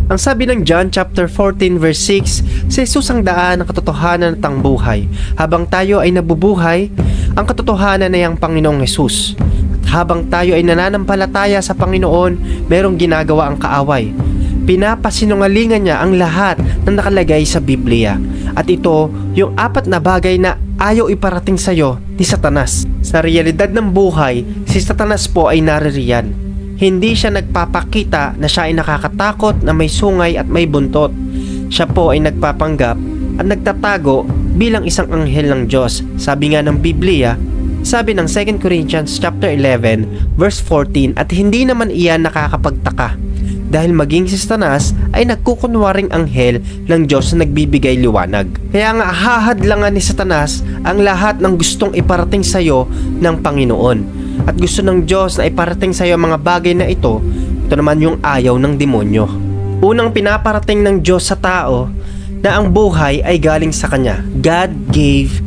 Ang sabi ng John chapter 14 verse 6, si Jesus ang daan ng katotohanan at ang buhay. Habang tayo ay nabubuhay, ang katotohanan ay ang Panginoong Jesus. At habang tayo ay nananampalataya sa Panginoon, merong ginagawa ang kaaway. Pinapasinungalingan niya ang lahat na nakalagay sa Biblia. At ito yung 4 na bagay na ayaw iparating sa iyo ni Satanas. Sa realidad ng buhay, si Satanas po ay naririyan. Hindi siya nagpapakita na siya ay nakakatakot, na may sungay at may buntot. Siya po ay nagpapanggap at nagtatago bilang isang anghel ng Diyos. Sabi nga ng Biblia, sabi ng 2 Corinthians chapter 11 verse 14, at hindi naman iyan nakakapagtaka dahil maging si Satanas ay nagkukunwaring anghel ng Diyos na nagbibigay liwanag. Kaya nga hahadlangan ni Satanas ang lahat ng gustong iparating sa iyo ng Panginoon. At gusto ng Diyos na iparating sa iyo mga bagay na ito naman yung ayaw ng demonyo. Unang pinaparating ng Diyos sa tao na ang buhay ay galing sa Kanya. God gave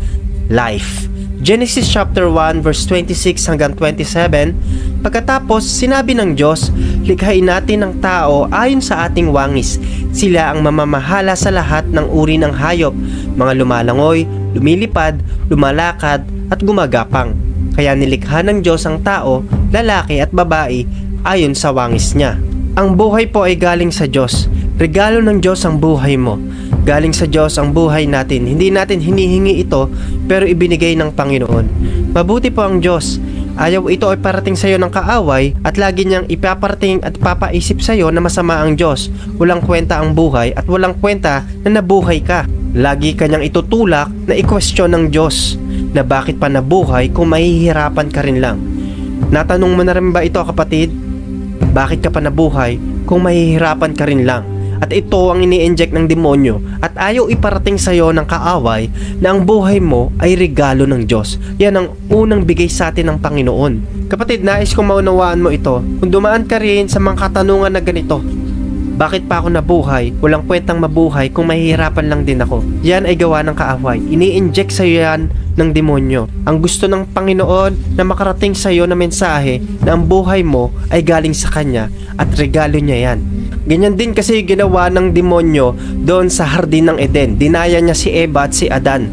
life. Genesis chapter 1 verse 26 hanggang 27. Pagkatapos sinabi ng Diyos, likhain natin ang tao ayon sa ating wangis. Sila ang mamamahala sa lahat ng uri ng hayop, mga lumalangoy, lumilipad, lumalakad at gumagapang. Kaya nilikha ng Diyos ang tao, lalaki at babae ayon sa wangis niya. Ang buhay po ay galing sa Diyos. Regalo ng Diyos ang buhay mo. Galing sa Diyos ang buhay natin. Hindi natin hinihingi ito, pero ibinigay ng Panginoon. Mabuti po ang Diyos. Ayaw ito ay parating sa iyo ng kaaway at lagi niyang ipaparating at papaisip sa iyo na masama ang Diyos. Walang kwenta ang buhay at walang kwenta na nabuhay ka. Lagi kanyang itutulak na i-question ng Diyos na bakit pa nabuhay kung mahihirapan ka rin lang. Natanong mo na rin ba ito, kapatid? Bakit ka pa nabuhay kung mahihirapan ka rin lang? At ito ang ini-inject ng demonyo at ayaw iparating sa iyo ng kaaway na ang buhay mo ay regalo ng Diyos. Yan ang unang bigay sa atin ng Panginoon. Kapatid, nais kong maunawaan mo ito. Kung dumaan ka rin sa mga katanungan na ganito, bakit pa ako nabuhay? Walang kwentang mabuhay kung mahihirapan lang din ako. Yan ay gawa ng kaaway. Ini-inject sa iyo yan ng demonyo. Ang gusto ng Panginoon na makarating sa iyo na mensahe na ang buhay mo ay galing sa Kanya at regalo niya yan. Ganyan din kasi ginawa ng demonyo doon sa hardin ng Eden. Dinaya niya si Eva at si Adan.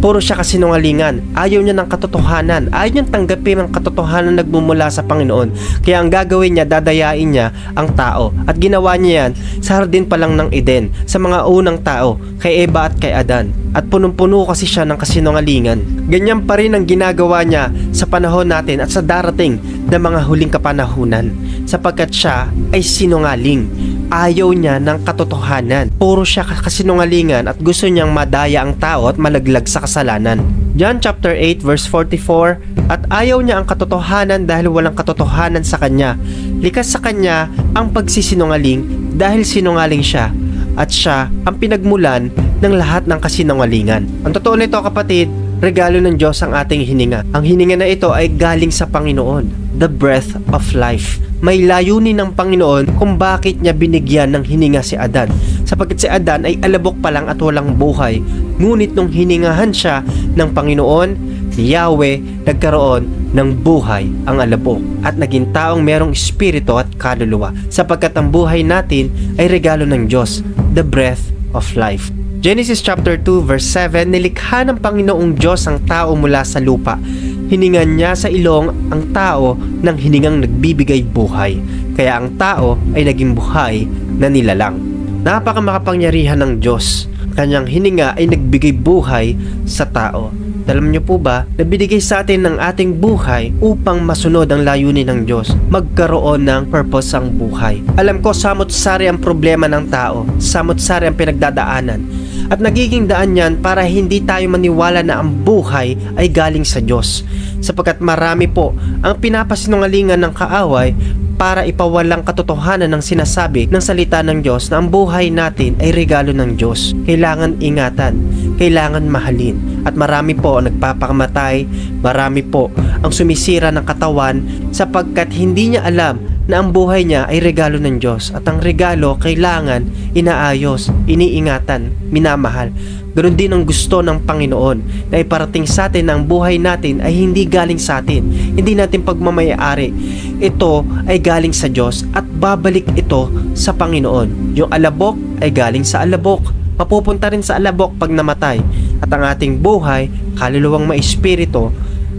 Puro siya kasinungalingan. Ayaw niya ng katotohanan. Ayaw niyang tanggapin ang katotohanan na nagmumula sa Panginoon. Kaya ang gagawin niya, dadayain niya ang tao. At ginawa niya yan sa hardin pa lang ng Eden, sa mga unang tao, kay Eva at kay Adan. At punong-puno kasi siya ng kasinungalingan. Ganyan pa rin ang ginagawa niya sa panahon natin at sa darating na mga huling kapanahunan. Sapagkat siya ay sinungaling. Ayaw niya ng katotohanan. Puro siya kasinungalingan at gusto niyang madaya ang tao at malaglag sa kasalanan. John chapter 8 verse 44, at ayaw niya ang katotohanan dahil walang katotohanan sa kanya. Likas sa kanya ang pagsisinungaling dahil sinungaling siya, at siya ang pinagmulan ng lahat ng kasinungalingan. Ang totoo nito, kapatid, regalo ng Diyos ang ating hininga. Ang hininga na ito ay galing sa Panginoon, the breath of life. May layunin ng Panginoon kung bakit niya binigyan ng hininga si Adan. Sapagkat si Adan ay alabok pa lang at walang buhay. Ngunit nung hiningahan siya ng Panginoon, ni Yahweh, nagkaroon ng buhay ang alabok at naging taong merong espiritu at kaluluwa. Sapagkat ang buhay natin ay regalo ng Diyos, the breath of life. Genesis chapter 2 verse 7, nilikha ng Panginoong Diyos ang tao mula sa lupa. Hiningan niya sa ilong ang tao ng hiningang nagbibigay buhay. Kaya ang tao ay naging buhay na nilalang. Napakamakapangyarihan ng Diyos. Kanyang hininga ay nagbigay buhay sa tao. Alam niyo po ba na binigay sa atin ng ating buhay upang masunod ang layunin ng Diyos, magkaroon ng purpose ang buhay. Alam ko, samot-sari ang problema ng tao, samot-sari ang pinagdadaanan, at nagiging daan yan para hindi tayo maniwala na ang buhay ay galing sa Diyos, sapagkat marami po ang pinapasinungalingan ng kaaway para ipawalang katotohanan ng sinasabi ng salita ng Diyos na ang buhay natin ay regalo ng Diyos. Kailangan ingatan, kailangan mahalin. At marami po ang nagpapakamatay, marami po ang sumisira ng katawan sapagkat hindi niya alam na ang buhay niya ay regalo ng Diyos at ang regalo kailangan inaayos, iniingatan, minamahal. Ganon din ang gusto ng Panginoon na iparating sa atin na ang buhay natin ay hindi galing sa atin, hindi natin pagmamayari. Ito ay galing sa Diyos at babalik ito sa Panginoon. Yung alabok ay galing sa alabok, mapupunta rin sa alabok pag namatay. At ang ating buhay, kaluluwang maespiritu,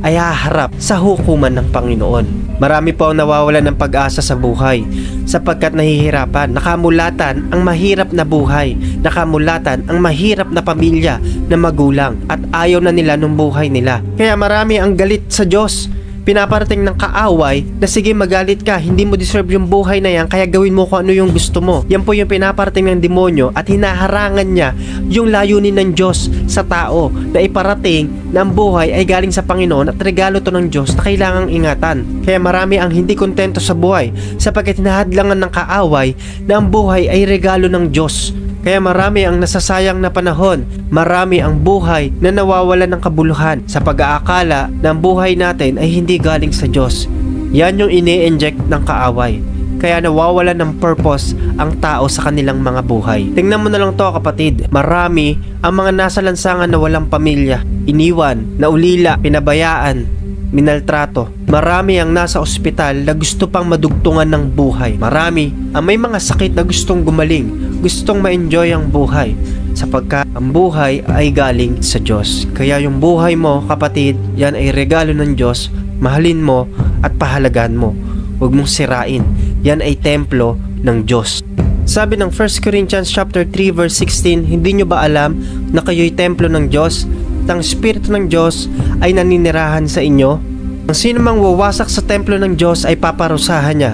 ay haharap sa hukuman ng Panginoon. Marami po ang nawawalan ng pag-asa sa buhay sapagkat nahihirapan, nakamulatan ang mahirap na buhay, nakamulatan ang mahirap na pamilya na magulang at ayaw na nila ng buhay nila. Kaya marami ang galit sa Diyos. Pinaparating ng kaaway na sige magalit ka, hindi mo deserve yung buhay na yan, kaya gawin mo kung ano yung gusto mo. Yan po yung pinaparating ng demonyo at hinaharangan niya yung layunin ng Diyos sa tao na iparating na ang buhay ay galing sa Panginoon at regalo to ng Diyos na kailangang ingatan. Kaya marami ang hindi kontento sa buhay sapagkat hinahadlangan ng kaaway na ang buhay ay regalo ng Diyos. Kaya marami ang nasasayang na panahon, marami ang buhay na nawawalan ng kabuluhan sa pag-aakala na ang buhay natin ay hindi galing sa Diyos. Yan yung ini-inject ng kaaway. Kaya nawawalan ng purpose ang tao sa kanilang mga buhay. Tingnan mo na lang to kapatid, marami ang mga nasa lansangan na walang pamilya, iniwan, naulila, pinabayaan, minaltrato. Marami ang nasa ospital na gusto pang madugtungan ng buhay. Marami ang may mga sakit na gustong gumaling, gustong ma-enjoy ang buhay sapagkat ang buhay ay galing sa Diyos. Kaya yung buhay mo kapatid, yan ay regalo ng Diyos. Mahalin mo at pahalagaan mo. Huwag mong sirain. Yan ay templo ng Diyos. Sabi ng 1 Corinthians chapter 3 verse 16, hindi nyo ba alam na kayo'y templo ng Diyos at ang Espiritu ng Diyos ay naninirahan sa inyo? Ang sino mang wawasak sa templo ng Diyos ay paparusahan niya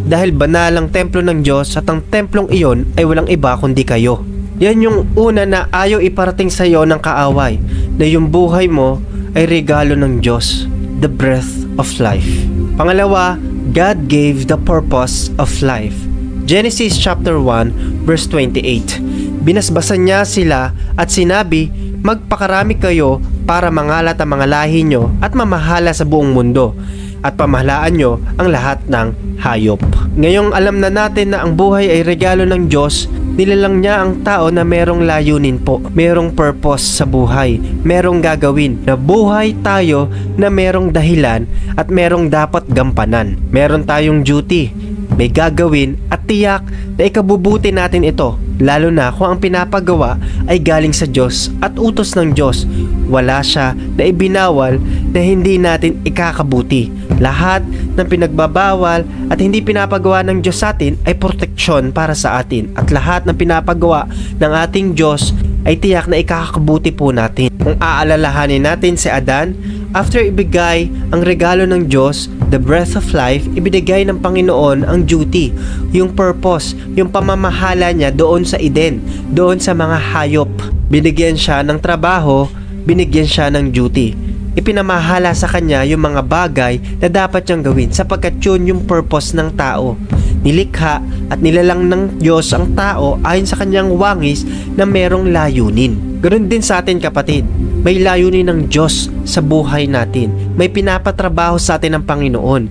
dahil banal ang templo ng Diyos at ang templong iyon ay walang iba kundi kayo. Yan yung una na ayaw iparating sa iyo ng kaaway, na yung buhay mo ay regalo ng Diyos, the breath of life. Pangalawa, God gave the purpose of life. Genesis chapter 1 verse 28. Binasbasan niya sila at sinabi, magpakarami kayo para mangalat ang mga lahi nyo at mamahala sa buong mundo at pamahalaan nyo ang lahat ng hayop. Ngayong alam na natin na ang buhay ay regalo ng Diyos, nilalang niya ang tao na merong layunin po, merong purpose sa buhay, merong gagawin, na buhay tayo na merong dahilan at merong dapat gampanan. Meron tayong duty, may gagawin at tiyak na ikabubuti natin ito, lalo na kung ang pinapagawa ay galing sa Diyos at utos ng Diyos. Wala siya na ibinawal na hindi natin ikakabuti. Lahat ng pinagbabawal at hindi pinapagawa ng Diyos sa atin ay proteksyon para sa atin, at lahat ng pinapagawa ng ating Diyos ay tiyak na ikakabuti po natin. Kung aalalahanin natin si Adan, after ibigay ang regalo ng Diyos, the breath of life, ibinigay ng Panginoon ang duty, yung purpose, yung pamamahala niya doon sa Eden, doon sa mga hayop. Binigyan siya ng trabaho, binigyan siya ng duty. Ipinamahala sa kanya yung mga bagay na dapat niyang gawin sapagkat yun yung purpose ng tao. Nilikha at nilalang ng Diyos ang tao ayon sa kanyang wangis na merong layunin. Ganoon din sa atin kapatid, may layunin ng Diyos sa buhay natin. May pinapatrabaho sa atin ng Panginoon.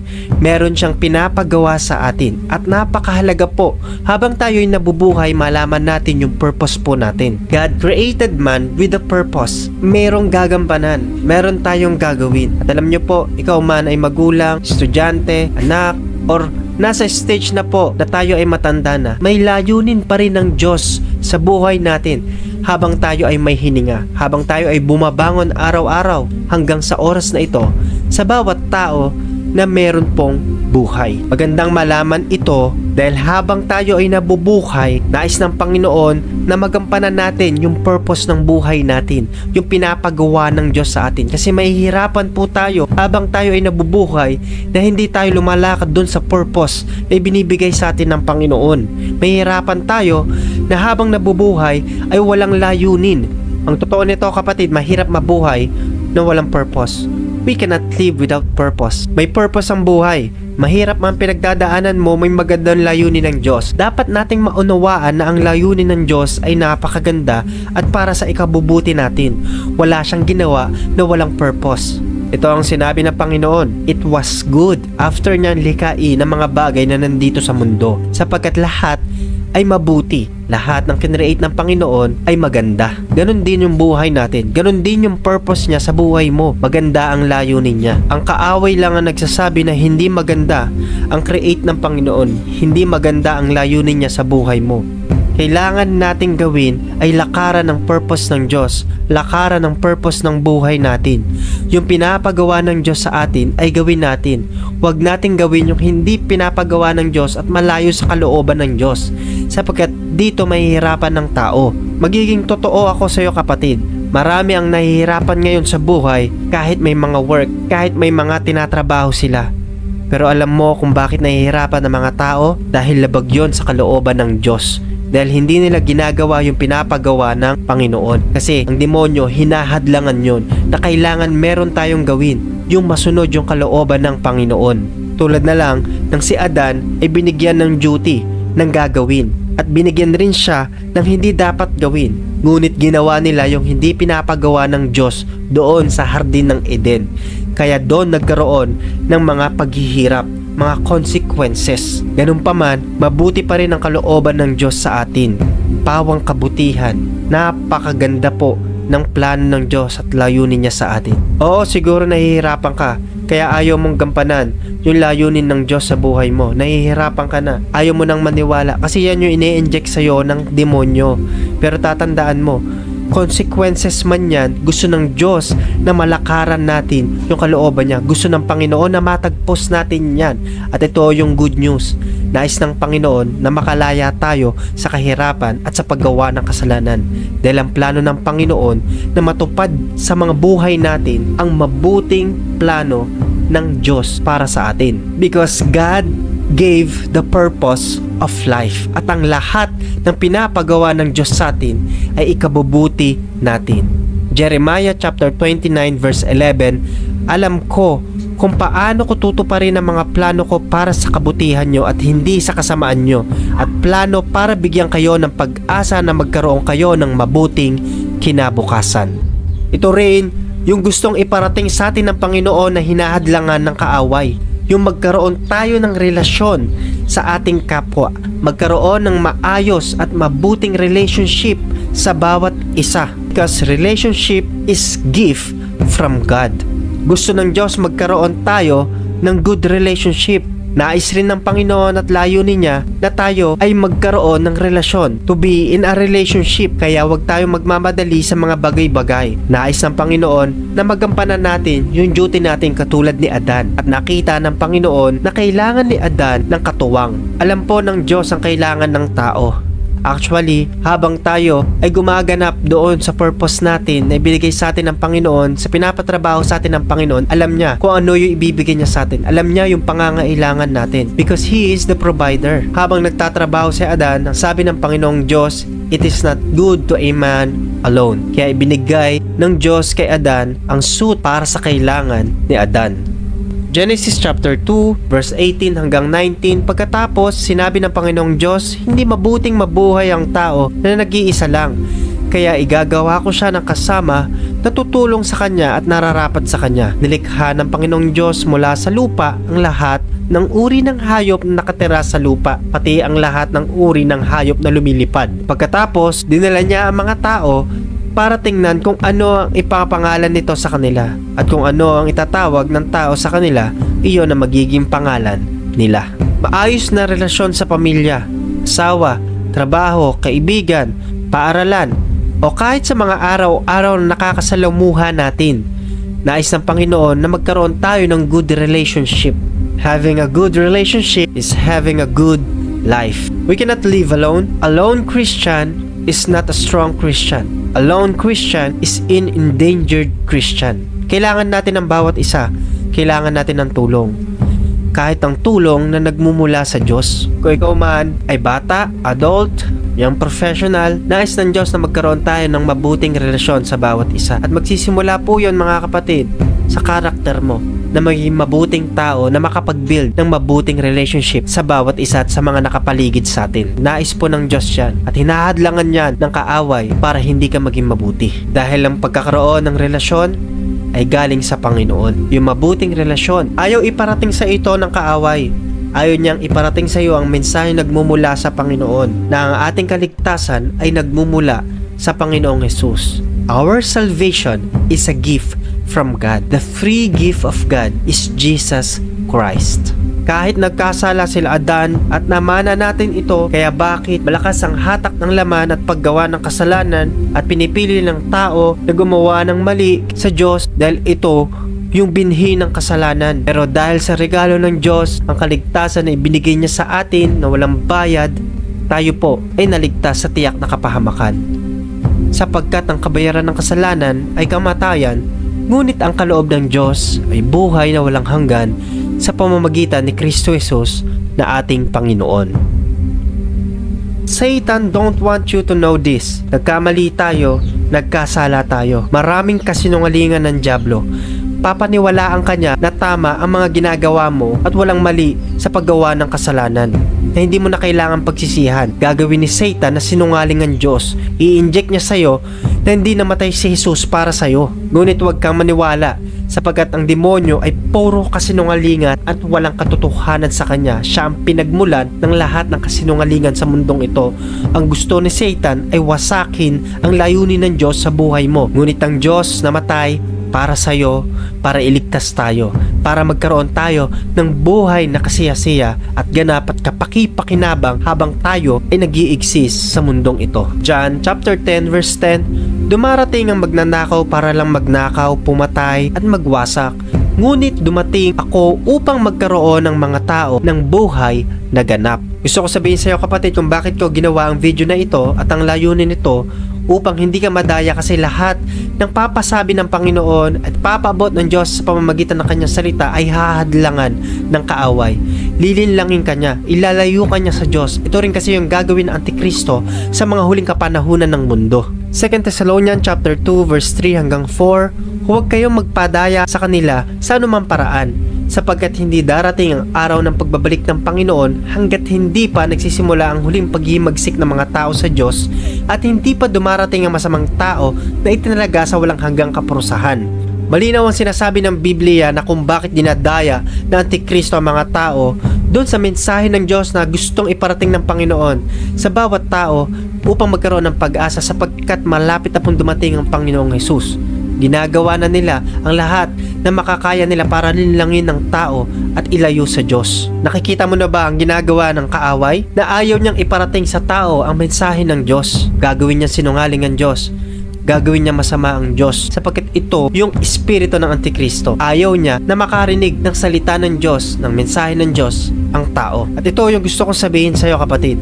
Meron siyang pinapagawa sa atin at napakahalaga po habang tayo'y nabubuhay malaman natin yung purpose po natin. God created man with a purpose. Merong gagampanan, meron tayong gagawin. At alam nyo po, ikaw man ay magulang, estudyante, anak, or nasa stage na po na tayo ay matanda na, may layunin pa rin ng Diyos sa buhay natin habang tayo ay may hininga, habang tayo ay bumabangon araw-araw hanggang sa oras na ito, sa bawat tao na meron pong buhay. Magandang malaman ito dahil habang tayo ay nabubuhay, nais ng Panginoon na magampanan natin yung purpose ng buhay natin, yung pinapagawa ng Diyos sa atin. Kasi mahihirapan po tayo habang tayo ay nabubuhay na hindi tayo lumalakad dun sa purpose na ibinibigay sa atin ng Panginoon. Mahihirapan tayo na habang nabubuhay ay walang layunin. Ang totoo nito kapatid, mahirap mabuhay na walang purpose. We cannot live without purpose. May purpose ang buhay. Mahirap man pinagdadaanan mo, may magandang layunin ng Diyos. Dapat nating maunawaan na ang layunin ng Diyos ay napakaganda at para sa ikabubuti natin. Wala siyang ginawa na walang purpose. Ito ang sinabi ng Panginoon, it was good after niyang likain ang mga bagay na nandito sa mundo, sapagkat lahat ay mabuti. Lahat ng kinreate ng Panginoon ay maganda. Ganon din yung buhay natin. Ganon din yung purpose niya sa buhay mo. Maganda ang layunin niya. Ang kaaway lang ang nagsasabi na hindi maganda ang create ng Panginoon. Hindi maganda ang layunin niya sa buhay mo. Kailangan nating gawin ay lakaran ng purpose ng Diyos, lakaran ng purpose ng buhay natin. Yung pinapagawa ng Diyos sa atin ay gawin natin. Huwag nating gawin yung hindi pinapagawa ng Diyos at malayo sa kalooban ng Diyos, sapagkat dito mahihirapan ng tao. Magiging totoo ako sa iyo, kapatid. Marami ang nahihirapan ngayon sa buhay kahit may mga work, kahit may mga tinatrabaho sila. Pero alam mo kung bakit nahihirapan ng mga tao? Dahil labag yon sa kalooban ng Diyos. Dahil hindi nila ginagawa yung pinapagawa ng Panginoon. Kasi ang demonyo, hinahadlangan yon na kailangan meron tayong gawin, yung masunod yung kalooban ng Panginoon. Tulad na lang ng si Adan ay binigyan ng duty ng gagawin, at binigyan rin siya ng hindi dapat gawin. Ngunit ginawa nila yung hindi pinapagawa ng Diyos doon sa Hardin ng Eden. Kaya doon nagkaroon ng mga paghihirap, mga consequences. Ganun pa man, mabuti pa rin ang kalooban ng Diyos sa atin. Pawang kabutihan. Napakaganda po ng plano ng Diyos at layunin niya sa atin. Oo, siguro nahihirapan ka, kaya ayaw mong gampanan yung layunin ng Diyos sa buhay mo. Nahihirapan ka na, ayaw mo nang maniwala kasi yan yung ine-inject sa'yo ng demonyo. Pero tatandaan mo, consequences man yan, gusto ng Diyos na malakaran natin yung kalooban niya. Gusto ng Panginoon na matagpos natin yan. At ito yung good news. Nais ng Panginoon na makalaya tayo sa kahirapan at sa paggawa ng kasalanan. Dahil ang plano ng Panginoon na matupad sa mga buhay natin ang mabuting plano ng Diyos para sa atin. Because God gave the purpose of life. At ang lahat ng pinapagawa ng Diyos sa atin ay ikabubuti natin. Jeremiah chapter 29 verse 11, alam ko kung paano ko tutuparin ang mga plano ko para sa kabutihan nyo at hindi sa kasamaan nyo, at plano para bigyan kayo ng pag-asa na magkaroon kayo ng mabuting kinabukasan. Ito rin yung gustong iparating sa atin ng Panginoon na hinahadlangan ng kaaway. Yung magkaroon tayo ng relasyon sa ating kapwa, magkaroon ng maayos at mabuting relationship sa bawat isa, because relationship is gift from God. Gusto ng Diyos magkaroon tayo ng good relationship. Nais rin ng Panginoon at layunin niya na tayo ay magkaroon ng relasyon, to be in a relationship. Kaya huwag tayong magmamadali sa mga bagay-bagay. Nais ng Panginoon na magampanan natin yung duty natin katulad ni Adan. At nakita ng Panginoon na kailangan ni Adan ng katuwang. Alam po ng Diyos ang kailangan ng tao. Actually, habang tayo ay gumaganap doon sa purpose natin na ibigay sa atin ng Panginoon, sa pinapatrabaho sa atin ng Panginoon, alam niya kung ano yung ibibigay niya sa atin. Alam niya yung pangangailangan natin because He is the provider. Habang nagtatrabaho si Adan, ang sabi ng Panginoong Diyos, it is not good to a man alone. Kaya ibinigay ng Diyos kay Adan ang suit para sa kailangan ni Adan. Genesis chapter 2 verse 18 hanggang 19, pagkatapos sinabi ng Panginoong Diyos, hindi mabuting mabuhay ang tao na nag-iisa lang, kaya igagawa ko siya ng kasama na tutulong sa kanya at nararapat sa kanya. Nilikha ng Panginoong Diyos mula sa lupa ang lahat ng uri ng hayop na nakatira sa lupa, pati ang lahat ng uri ng hayop na lumilipad. Pagkatapos dinala niya ang mga tao para tingnan kung ano ang ipapangalan nito sa kanila, at kung ano ang itatawag ng tao sa kanila, iyon ang magiging pangalan nila. Maayos na relasyon sa pamilya, asawa, trabaho, kaibigan, paaralan, o kahit sa mga araw-araw na nakakasalamuha natin. Nais ng Panginoon na magkaroon tayo ng good relationship. Having a good relationship is having a good life. We cannot live alone. A lone Christian is not a strong Christian. A lone Christian is an endangered Christian. Kailangan natin ng bawat isa. Kailangan natin ng tulong. Kahit ang tulong na nagmumula sa Diyos. Kung ikaw man ay bata, adult, young professional, nais ng Diyos na magkaroon tayo ng mabuting relasyon sa bawat isa. At magsisimula po yun, mga kapatid, sa karakter mo, na maging mabuting tao na makapag-build ng mabuting relationship sa bawat isa at sa mga nakapaligid sa atin. Nais po ng Diyos yan at hinahadlangan yan ng kaaway para hindi ka maging mabuti. Dahil ang pagkakaroon ng relasyon ay galing sa Panginoon. Yung mabuting relasyon, ayaw iparating sa ito ng kaaway. Ayaw niyang iparating sa iyo ang mensahe nagmumula sa Panginoon na ang ating kaligtasan ay nagmumula sa Panginoong Hesus. Our salvation is a gift from God. The free gift of God is Jesus Christ. Kahit nagkasala sila Adan at namana natin ito, kaya bakit malakas ang hatak ng laman at paggawa ng kasalanan at pinipili ng tao na gumawa ng mali sa Diyos dahil ito yung binhi ng kasalanan. Pero dahil sa regalo ng Diyos, ang kaligtasan na ibinigay niya sa atin na walang bayad, tayo po ay naligtas sa tiyak na kapahamakan. Sapagkat ang kabayaran ng kasalanan ay kamatayan, ngunit ang kaloob ng Diyos ay buhay na walang hanggan sa pamamagitan ni Kristo Jesus na ating Panginoon. Satan don't want you to know this. Nagkamali tayo, nagkasala tayo. Maraming kasinungalingan ng dyablo. Papaniwalaan ka niya na tama ang mga ginagawa mo at walang mali sa paggawa ng kasalanan, na hindi mo na kailangan pagsisihan. Gagawin ni Satan na sinungaling ang Diyos. I-inject niya sa'yo na hindi namatay si Jesus para sa'yo. Ngunit huwag kang maniwala, sapagkat ang demonyo ay puro kasinungalingan at walang katotohanan sa kanya. Siya ang pinagmulan ng lahat ng kasinungalingan sa mundong ito. Ang gusto ni Satan ay wasakin ang layunin ng Diyos sa buhay mo. Ngunit ang Diyos namatay para sa'yo, para iligtas tayo, para magkaroon tayo ng buhay na kasiyasiya at ganap at kapaki-pakinabang habang tayo ay nag-i-exist sa mundong ito. John chapter 10 verse 10, dumarating ang magnanakaw para lang magnakaw, pumatay at magwasak. Ngunit dumating ako upang magkaroon ng mga tao ng buhay na ganap. Gusto ko sabihin sa iyo kapatid kung bakit ko ginawa ang video na ito at ang layunin nito, upang hindi ka madaya, kasi lahat ng papasabi ng Panginoon at papaabot ng Diyos sa pamamagitan ng kanyang salita ay hahadlangan ng kaaway. Lilinlangin ka niya, ilalayo ka niya sa Diyos. Ito rin kasi yung gagawin ng Antikristo sa mga huling kapanahunan ng mundo. 2 Thessalonians chapter 2 verse 3 hanggang 4, huwag kayong magpadaya sa kanila sa anumang paraan, sapagkat hindi darating ang araw ng pagbabalik ng Panginoon hanggat hindi pa nagsisimula ang huling paghimagsik ng mga tao sa Diyos at hindi pa dumarating ang masamang tao na itinalaga sa walang hanggang kaparusahan. Malinaw ang sinasabi ng Biblia na kung bakit dinadaya ng Antikristo ang mga tao doon sa mensahe ng Diyos na gustong iparating ng Panginoon sa bawat tao upang magkaroon ng pag-asa, sapagkat malapit na pong dumating ang Panginoong Hesus. Ginagawa na nila ang lahat na makakaya nila para linlangin ng tao at ilayo sa Diyos. Nakikita mo na ba ang ginagawa ng kaaway? Na ayaw niyang iparating sa tao ang mensahe ng Diyos. Gagawin niya sinungaling ang Diyos. Gagawin niya masama ang Diyos, sapagkat ito yung espiritu ng Antikristo. Ayaw niya na makarinig ng salita ng Diyos, ng mensahe ng Diyos, ang tao. At ito yung gusto kong sabihin sa iyo kapatid.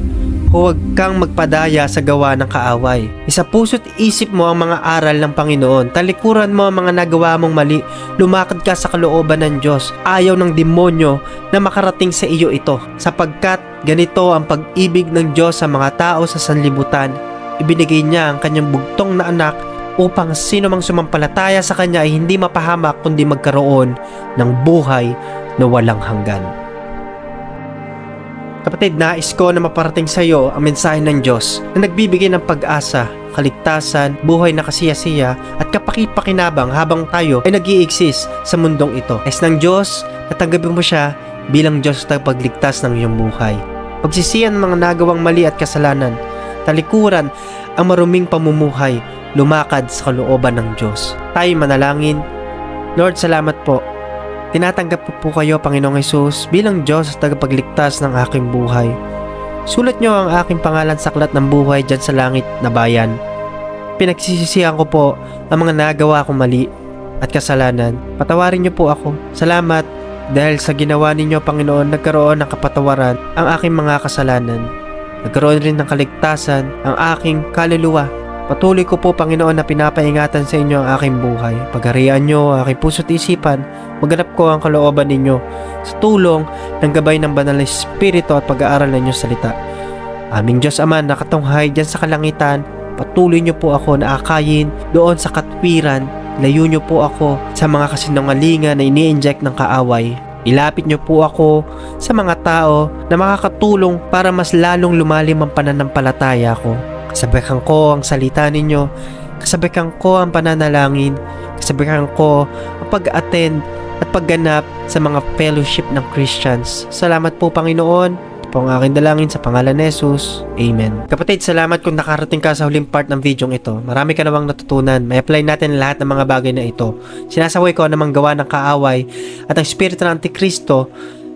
Huwag kang magpadaya sa gawa ng kaaway. Isa puso't isip mo ang mga aral ng Panginoon. Talikuran mo ang mga nagawa mong mali. Lumakad ka sa kalooban ng Diyos. Ayaw ng demonyo na makarating sa iyo ito, sapagkat ganito ang pag-ibig ng Diyos sa mga tao sa sanlibutan. Ibinigay niya ang kanyang bugtong na anak upang sino mang sumampalataya sa kanya ay hindi mapahamak kundi magkaroon ng buhay na walang hanggan. Kapatid, nais ko na maparating sa iyo ang mensahe ng Diyos na nagbibigay ng pag-asa, kaligtasan, buhay na kasiyasiya at kapaki-pakinabang habang tayo ay nag-i-exist sa mundong ito. Nais ng Diyos na tanggapin mo siya bilang Diyos na pagligtas ng iyong buhay. Pagsisihan ng mga nagawang mali at kasalanan, talikuran ang maruming pamumuhay, lumakad sa kalooban ng Diyos. Tayo manalangin. Lord, salamat po. Tinatanggap ko po kayo, Panginoong Hesus, bilang Diyos at tagapagligtas ng aking buhay. Sulat niyo ang aking pangalan sa aklat ng buhay dyan sa langit na bayan. Pinagsisisihan ko po ang mga nagawa kong mali at kasalanan. Patawarin niyo po ako. Salamat dahil sa ginawa ninyo, Panginoon, nagkaroon ng kapatawaran ang aking mga kasalanan. Nagkaroon rin ng kaligtasan ang aking kaluluwa. Patuloy ko po, Panginoon, na pinapaingatan sa inyo ang aking buhay. Pagharian nyo ang aking puso't isipan, maganap ko ang kalooban ninyo sa tulong ng gabay ng banal na Espiritu at pag-aaral ng inyong salita. Aming Diyos Ama, nakatunghay dyan sa kalangitan, patuloy nyo po ako na akayin doon sa katwiran. Layo nyo po ako sa mga kasinungalingan na ini-inject ng kaaway. Ilapit nyo po ako sa mga tao na makakatulong para mas lalong lumalim ang pananampalataya ko. Kasabihan ko ang salita ninyo, kasabihan ko ang pananalangin, kasabihan ko ang pag-attend at pagganap sa mga fellowship ng Christians. Salamat po, Panginoon. Ito po ang aking dalangin sa pangalan ni Jesus. Amen. Kapatid, salamat kung nakarating ka sa huling part ng video ito. Marami ka namang natutunan. May apply natin lahat ng mga bagay na ito. Sinasaway ko namang gawa ng kaaway at ang spirito ng Antikristo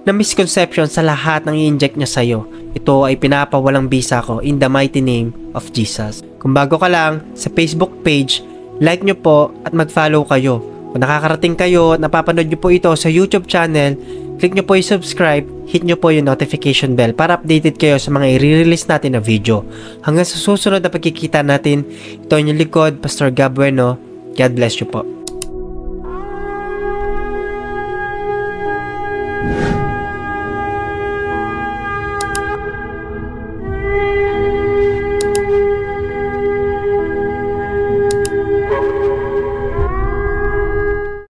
na misconception sa lahat ng i-inject niya sa'yo. Ito ay pinapawalang bisa ko in the mighty name of Jesus. Kung bago ka lang sa Facebook page, like nyo po at mag-follow kayo. Kung nakakarating kayo at napapanood nyo po ito sa YouTube channel, click nyo po yung subscribe, hit nyo po yung notification bell para updated kayo sa mga i-release natin na video. Hanggang sa susunod na pagkikita natin, ito yung likod, Pastor Gab Bueno. God bless you po.